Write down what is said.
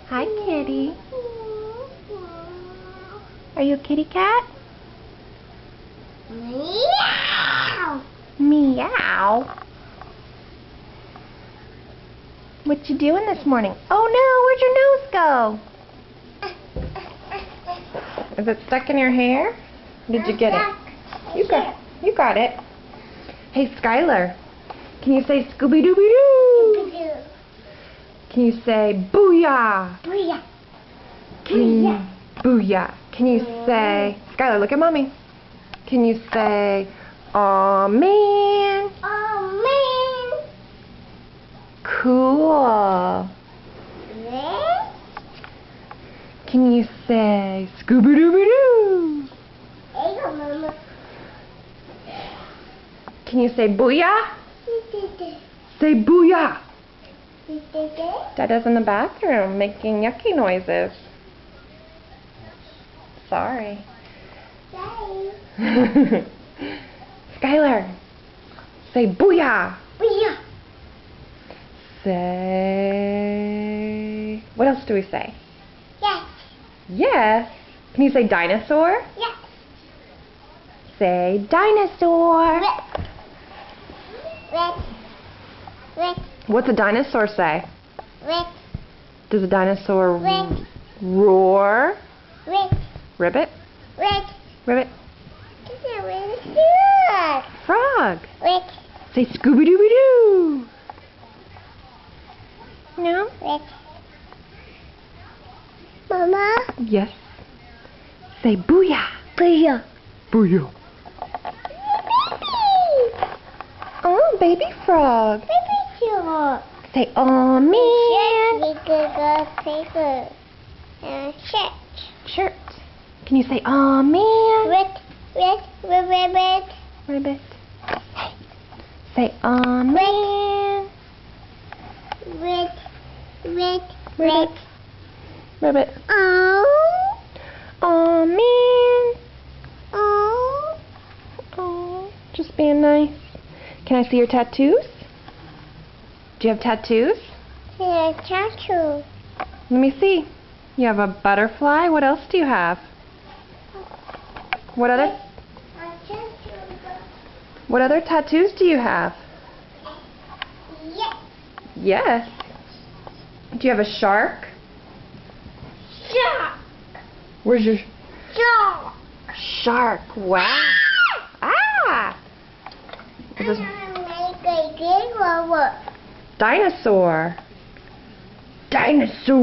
Hi, kitty. Are you a kitty cat? Meow. Meow. What you doing this morning? Oh no, where'd your nose go? Is it stuck in your hair? Did you get it? You got it. Hey, Skylar, can you say Scooby-Dooby-Doo? Can you say booyah? Booyah. Booyah. Can you say, Skylar, look at mommy. Can you say, aw man? Oh man. Cool. Yeah. Can you say Scooby-Dooby-Doo? Hey, Mama. Can you say booyah? Say booyah. Dada's in the bathroom making yucky noises. Sorry. Skylar, say booyah. Booyah. Say... What else do we say? Yes. Yes. Can you say dinosaur? Yes. Say dinosaur. Rick. What's a dinosaur say? Rick. Does a dinosaur Rick. roar? Rick. Ribbit? Rick. Ribbit? Rick. Frog. Rick. Say Scooby-Dooby-Doo. No? Rick. Mama. Yes. Say booyah. Booyah. Booyah. Oh, baby frog. Baby shark. Say, oh man. We could go paper and shirt. Shirt. Can you say, oh man? Ribbit. Ribbit. Hey. Say, oh man. Ribbit. Ribbit. Oh. Oh man. Oh. Oh. Just being nice. Can I see your tattoos? Do you have tattoos? Yeah, tattoo. Let me see. You have a butterfly. What else do you have? What other tattoos do you have? Yes. Yes. Do you have a shark? Shark. Where's your Shark. shark? Wow. Ah! Is this Make a game over. dinosaur. Dinosaur.